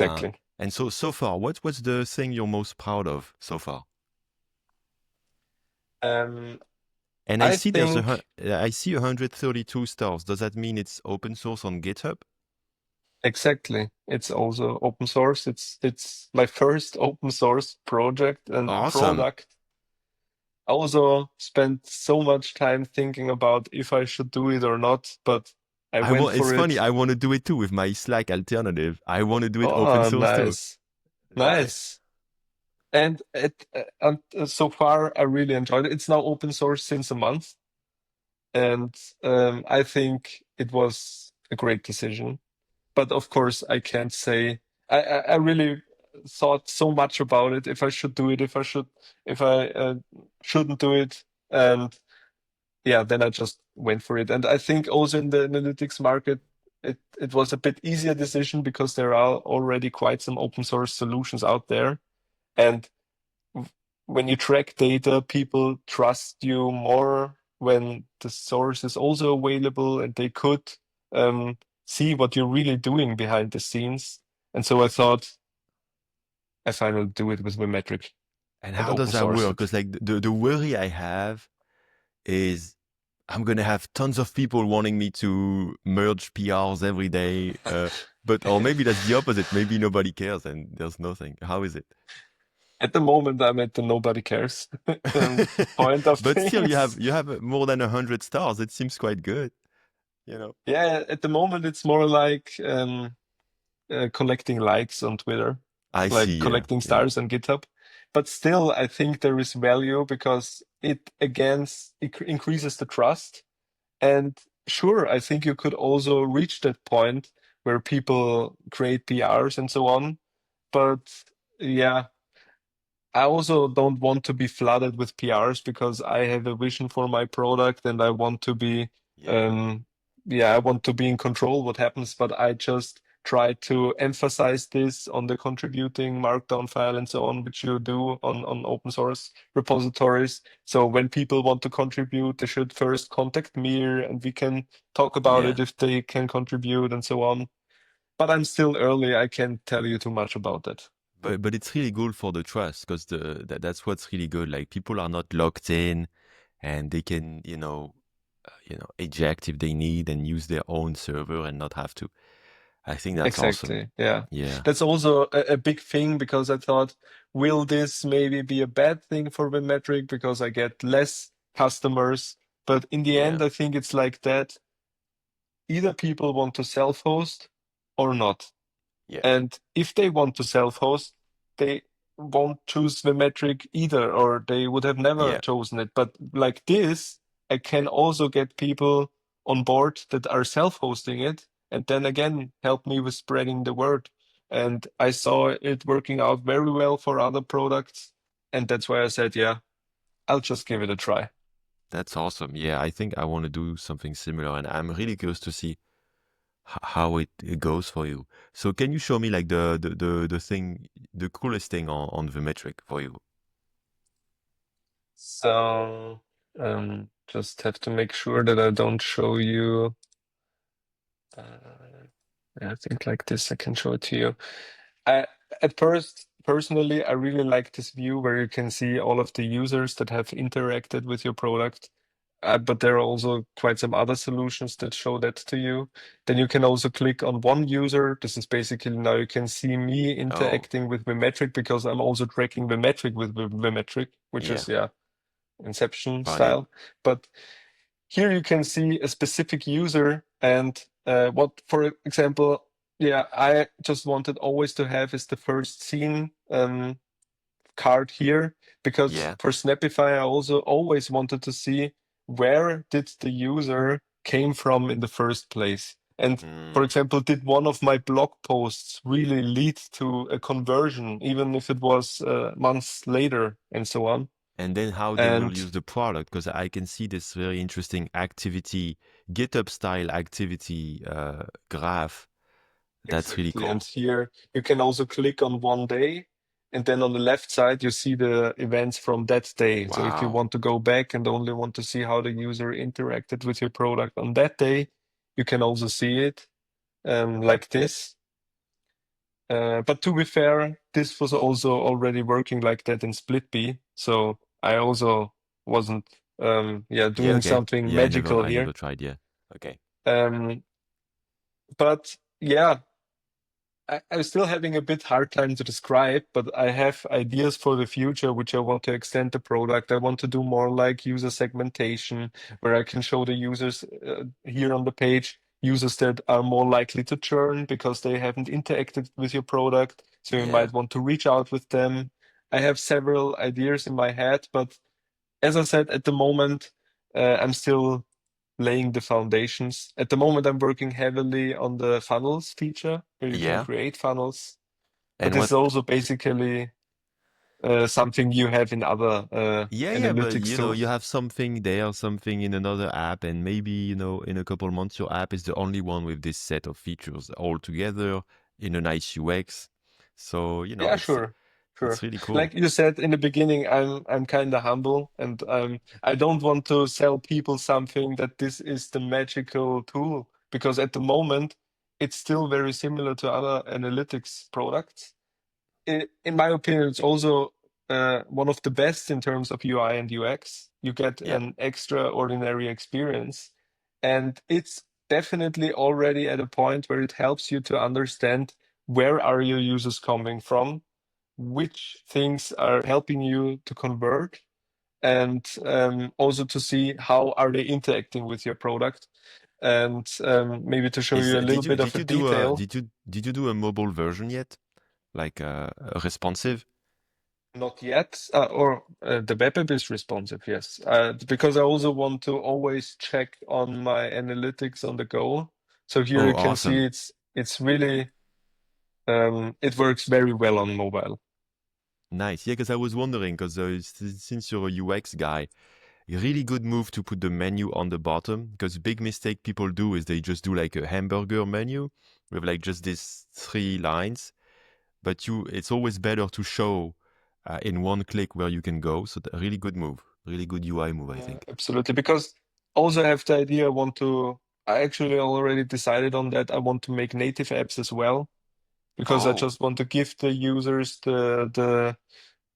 Speaker 1: Uh,
Speaker 2: exactly.
Speaker 1: and so far, what's the thing you're most proud of so far?
Speaker 2: Um,
Speaker 1: And I
Speaker 2: I
Speaker 1: see
Speaker 2: think
Speaker 1: I see 132 stars. Does that mean it's open source on GitHub?
Speaker 2: exactly. It's also open source. It's my first open source project and
Speaker 1: Awesome.
Speaker 2: product. I also spent so much time thinking about if I should do it or not, but I went
Speaker 1: It's
Speaker 2: for
Speaker 1: funny.
Speaker 2: it.
Speaker 1: I want to do it too with my Slack alternative. I want to do it open
Speaker 2: Oh,
Speaker 1: source too.
Speaker 2: nice.
Speaker 1: Nice.
Speaker 2: Nice. And so far, I really enjoyed it. It's now open source since a month, and I think it was a great decision. But of course, I can't say I really thought so much about it. If I should do it, if I shouldn't do it, and yeah, then I just went for it. And I think also in the analytics market, it was a bit easier decision because there are already quite some open source solutions out there, and when you track data, people trust you more when the source is also available and they could um, see what you're really doing behind the scenes. And so I thought I finally do it with Vemetric
Speaker 1: And
Speaker 2: and
Speaker 1: how
Speaker 2: open
Speaker 1: does that
Speaker 2: source
Speaker 1: work?
Speaker 2: it.
Speaker 1: Because like the worry I have is I'm gonna have tons of people wanting me to merge PRs every day. But or maybe that's the opposite. Maybe nobody cares and there's nothing. How is it?
Speaker 2: At the moment, I'm at the nobody cares point of
Speaker 1: But still,
Speaker 2: things.
Speaker 1: you have more than 100 stars. It seems quite good, you know.
Speaker 2: Yeah, at the moment, it's more like collecting likes on Twitter,
Speaker 1: I
Speaker 2: like
Speaker 1: see. Yeah,
Speaker 2: collecting
Speaker 1: yeah,
Speaker 2: stars on GitHub. But still, I think there is value because it again increases the trust. And sure, I think you could also reach that point where people create PRs and so on. But yeah, I also don't want to be flooded with PRs because I have a vision for my product and I want to be,
Speaker 1: yeah.
Speaker 2: um, yeah, I want to be in control what happens, but I just try to emphasize this on the contributing markdown file and so on, which you do on open source repositories. So when people want to contribute, they should first contact me and we can talk about it
Speaker 1: Yeah.
Speaker 2: if they can contribute and so on. But I'm still early. I can't tell you too much about that.
Speaker 1: But it's really good for the trust because that's what's really good. Like people are not locked in and they can, eject if they need and use their own server and not have to. I think that's awesome.
Speaker 2: Exactly. Yeah.
Speaker 1: Yeah.
Speaker 2: That's also a big thing because I thought, will this maybe be a bad thing for Vemetric because I get less customers? But in the
Speaker 1: Yeah.
Speaker 2: end, I think it's like that. Either people want to self-host or not.
Speaker 1: Yeah.
Speaker 2: And if they want to self-host, they won't choose the metric either, or they would have never
Speaker 1: Yeah.
Speaker 2: chosen it. But like this, I can also get people on board that are self-hosting it, and then again help me with spreading the word. And I saw it working out very well for other products, and that's why I said, yeah, I'll just give it a try.
Speaker 1: That's awesome. Yeah, I think I want to do something similar, and I'm really curious to see how it goes for you. So can you show me like the thing, the coolest thing on the metric for you?
Speaker 2: So just have to make sure that I don't show you. Uh, I think like this, I can show it to you. I at first, personally, I really like this view where you can see all of the users that have interacted with your product. But there are also quite some other solutions that show that to you. Then you can also click on one user. This is basically now you can see me
Speaker 1: Oh,
Speaker 2: interacting with the metric because I'm also tracking the metric with the metric, which
Speaker 1: yeah,
Speaker 2: is yeah, Inception
Speaker 1: funny.
Speaker 2: style. But here you can see a specific user and what, for example, yeah, I just wanted always to have is the first scene card here because
Speaker 1: Yeah.
Speaker 2: for Snapify, I also always wanted to see where did the user came from in the first place. And for
Speaker 1: Mm.
Speaker 2: example, did one of my blog posts really lead to a conversion, even if it was months later and so on?
Speaker 1: And then how they will
Speaker 2: And
Speaker 1: use the product, because I can see this very interesting activity, GitHub style activity graph. That's really
Speaker 2: exactly. And
Speaker 1: cool.
Speaker 2: here you can also click on one day. And then on the left side, you see the events from that day. So if you
Speaker 1: Wow.
Speaker 2: want to go back and only want to see how the user interacted with your product on that day, you can also see it like this. But to be fair, this was also already working like that in SplitBee. So I also wasn't yeah,
Speaker 1: Yeah,
Speaker 2: doing
Speaker 1: okay.
Speaker 2: something
Speaker 1: Yeah,
Speaker 2: magical
Speaker 1: I
Speaker 2: here.
Speaker 1: never tried. Yeah. Okay.
Speaker 2: Um, but yeah, I'm still having a bit hard time to describe, but I have ideas for the future, which I want to extend the product. I want to do more like user segmentation, where I can show the users here on the page, users that are more likely to churn because they haven't interacted with your product. So you
Speaker 1: Yeah.
Speaker 2: might want to reach out with them. I have several ideas in my head, but as I said, at the moment, I'm still laying the foundations. At the moment, I'm working heavily on the funnels feature where you can
Speaker 1: Yeah.
Speaker 2: create funnels. But
Speaker 1: And
Speaker 2: this is
Speaker 1: what
Speaker 2: also basically something you have in other
Speaker 1: Yeah, yeah, but
Speaker 2: analytics
Speaker 1: you
Speaker 2: tools.
Speaker 1: have something there, something in another app, and maybe, in a couple months, your app is the only one with this set of features all together in a nice UX. So,
Speaker 2: Yeah, sure. Sure.
Speaker 1: It's really cool.
Speaker 2: Like you said in the beginning, I'm kind of humble, and I don't want to sell people something that this is the magical tool, because at the moment it's still very similar to other analytics products. In my opinion, it's also one of the best in terms of UI and UX. You get
Speaker 1: Yeah.
Speaker 2: an extraordinary experience, and it's definitely already at a point where it helps you to understand where are your users coming from, which things are helping you to convert, and also to see how are they interacting with your product, and maybe to show
Speaker 1: Is
Speaker 2: you a little bit of
Speaker 1: did
Speaker 2: a
Speaker 1: you do a
Speaker 2: detail.
Speaker 1: did you do a mobile version yet? Like responsive?
Speaker 2: Not yet, or the web app is responsive, yes. Because I also want to always check on my analytics on the go. So here
Speaker 1: Oh,
Speaker 2: you can see
Speaker 1: awesome.
Speaker 2: it's really it works very well on mobile.
Speaker 1: Nice. Yeah, because I was wondering, because since you're a UX guy, a really good move to put the menu on the bottom. Because big mistake people do is they just do like a hamburger menu with like just these three lines. But it's always better to show in one click where you can go. So a really good move, really good UI move, I
Speaker 2: Yeah,
Speaker 1: think.
Speaker 2: absolutely. Because also I have the idea I actually already decided on that. I want to make native apps as well, because I
Speaker 1: Oh,
Speaker 2: just want to give the users the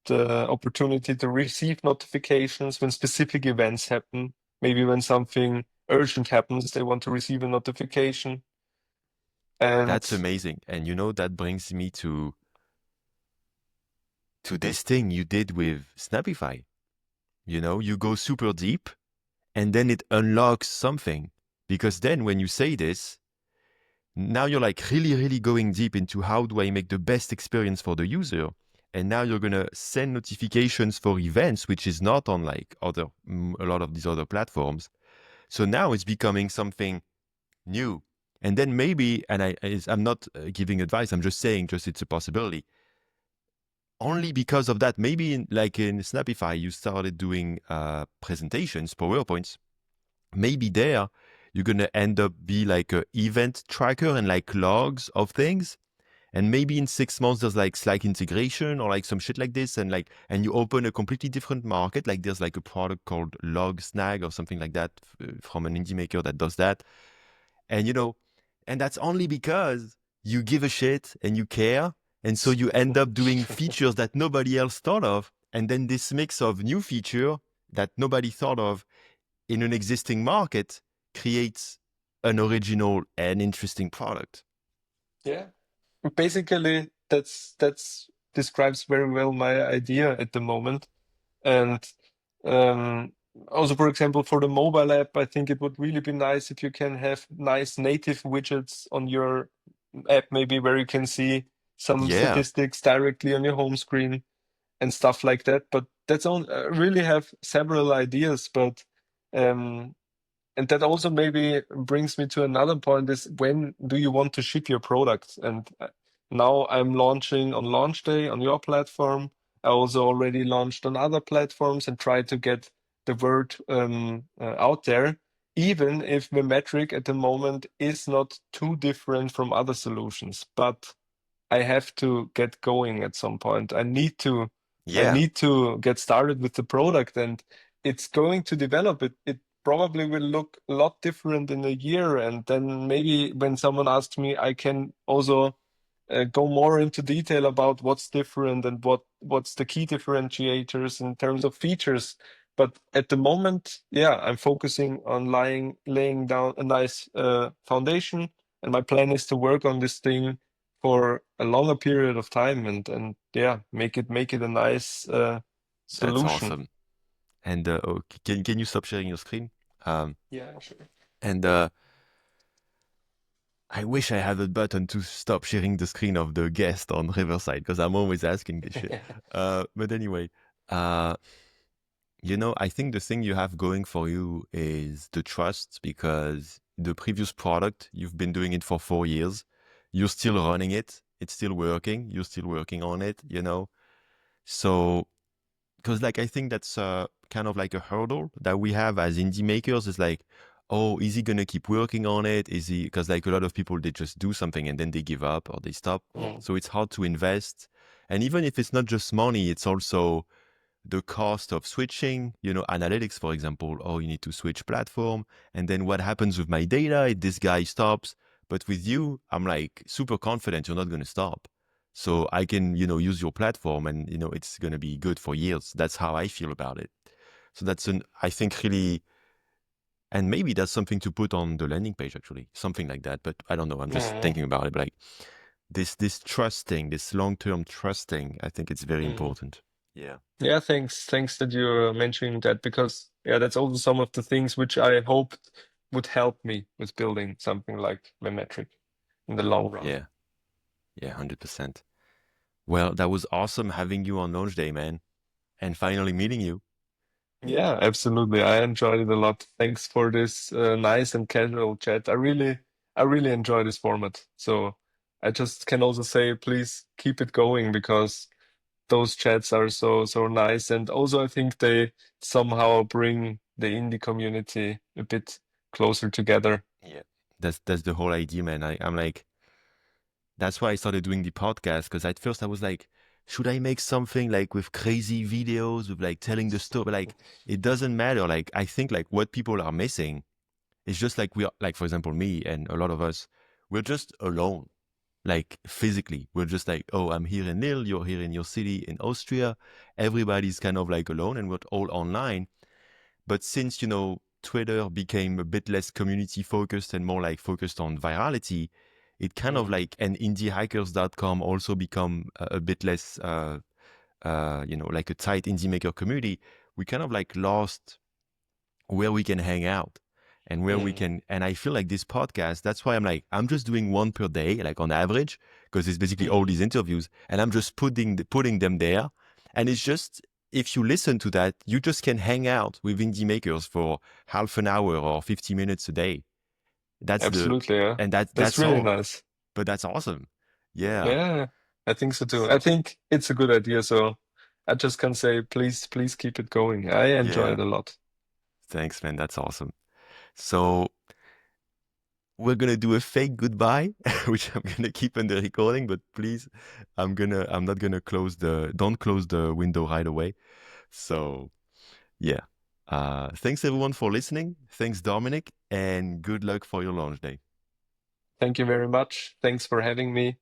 Speaker 2: opportunity to receive notifications when specific events happen. Maybe when something urgent happens, they want to receive a notification.
Speaker 1: that's
Speaker 2: And
Speaker 1: amazing. And that brings me to this thing you did with Snapify. You go super deep and then it unlocks something. Because then when you say this, now you're like really, really going deep into how do I make the best experience for the user. And now you're going to send notifications for events, which is not on like a lot of these other platforms. So now it's becoming something new. And then maybe, and I'm not giving advice, I'm just saying, just it's a possibility. Only because of that, maybe in Snapify, you started doing presentations, PowerPoints. Maybe there, you're going to end up be like a event tracker and like logs of things. And maybe in 6 months, there's like Slack integration or like some shit like this. And you open a completely different market. Like there's like a product called Log Snag or something like that from an indie maker that does that. And and that's only because you give a shit and you care. And so you end up doing features that nobody else thought of. And then this mix of new feature that nobody thought of in an existing market creates an original and interesting product.
Speaker 2: yeah, basically that's describes very well my idea at the moment. And um, also, for example, for the mobile app, I think it would really be nice if you can have nice native widgets on your app, maybe where you can see some
Speaker 1: Yeah,
Speaker 2: statistics directly on your home screen and stuff like that. But that's on really have several ideas. But um, and that also maybe brings me to another point: is when do you want to ship your product? And now I'm launching on launch day on your platform. I also already launched on other platforms and try to get the word out there. Even if Vemetric at the moment is not too different from other solutions, but I have to get going at some point. I
Speaker 1: yeah,
Speaker 2: need to get started with the product, and it's going to develop. It probably will look a lot different in a year. And then maybe when someone asks me, I can also go more into detail about what's different and what's the key differentiators in terms of features. But at the moment, yeah, I'm focusing on laying down a nice foundation, and my plan is to work on this thing for a longer period of time, and yeah, make it a nice
Speaker 1: that's
Speaker 2: solution.
Speaker 1: awesome. And can you stop sharing your screen? Um,
Speaker 2: Yeah, sure.
Speaker 1: and I wish I had a button to stop sharing the screen of the guest on Riverside because I'm always asking this shit. But anyway, uh, I think the thing you have going for you is the trust because the previous product, you've been doing it for 4 years. You're still running it. It's still working. You're still working on it. So, because like I think that's kind of like a hurdle that we have as indie makers is like, oh, is he gonna keep working on it? Is he? Because like a lot of people, they just do something and then they give up or they stop.
Speaker 2: Mm.
Speaker 1: So it's hard to invest. And even if it's not just money, it's also the cost of switching, analytics, for example. Oh, you need to switch platform. And then what happens with my data if this guy stops? But with you, I'm like super confident you're not going to stop. So I can, use your platform and, it's going to be good for years. That's how I feel about it. So I think really, and maybe that's something to put on the landing page, actually, something like that. But I don't know. I'm just
Speaker 2: Mm,
Speaker 1: thinking about it. But like this trusting, this long-term trusting, I think it's very
Speaker 2: mm.
Speaker 1: important. Yeah.
Speaker 2: Yeah, thanks that you're mentioning that, because yeah, that's also some of the things which I hoped would help me with building something like Vemetric in the long run.
Speaker 1: Yeah. Yeah. 100%. Well, that was awesome having you on launch day, man, and finally meeting you.
Speaker 2: Yeah, absolutely. I enjoyed it a lot. Thanks for this nice and casual chat. I really enjoy this format. So I just can also say, please keep it going, because those chats are so nice. And also, I think they somehow bring the indie community a bit closer together.
Speaker 1: Yeah. That's the whole idea, man. I'm like, that's why I started doing the podcast, because at first I was like, should I make something like with crazy videos, with like telling the story? But like, it doesn't matter. Like, I think like what people are missing is just like we are, like, for example, me and a lot of us, we're just alone. Like physically, we're just like, oh, I'm here in Lille, you're here in your city in Austria. Everybody's kind of like alone and we're all online. But since, Twitter became a bit less community focused and more like focused on virality, it kind of
Speaker 2: Mm,
Speaker 1: like, and indiehackers.com also become a bit less, like a tight indie maker community. We kind of like lost where we can hang out and where we
Speaker 2: mm,
Speaker 1: can. And I feel like this podcast, that's why I'm like, I'm just doing one per day, like on average, because it's basically all
Speaker 2: mm.
Speaker 1: these interviews and I'm just putting them there. And it's just, if you listen to that, you just can hang out with indie makers for half an hour or 50 minutes a day. That's the,
Speaker 2: Absolutely, yeah.
Speaker 1: and
Speaker 2: That's
Speaker 1: that's
Speaker 2: really
Speaker 1: all.
Speaker 2: nice.
Speaker 1: But that's awesome. Yeah.
Speaker 2: Yeah, I think so too. I think it's a good idea. So I just can say, please keep it going. I enjoy
Speaker 1: Yeah.
Speaker 2: it a lot.
Speaker 1: Thanks, man. That's awesome. So we're gonna do a fake goodbye, which I'm gonna keep in the recording, but please, I'm not gonna don't close the window right away. So yeah. Thanks everyone for listening. Thanks, Dominic, and good luck for your launch day.
Speaker 2: Thank you very much. Thanks for having me.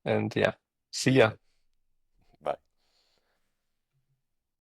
Speaker 2: And yeah, see ya.
Speaker 1: Yeah.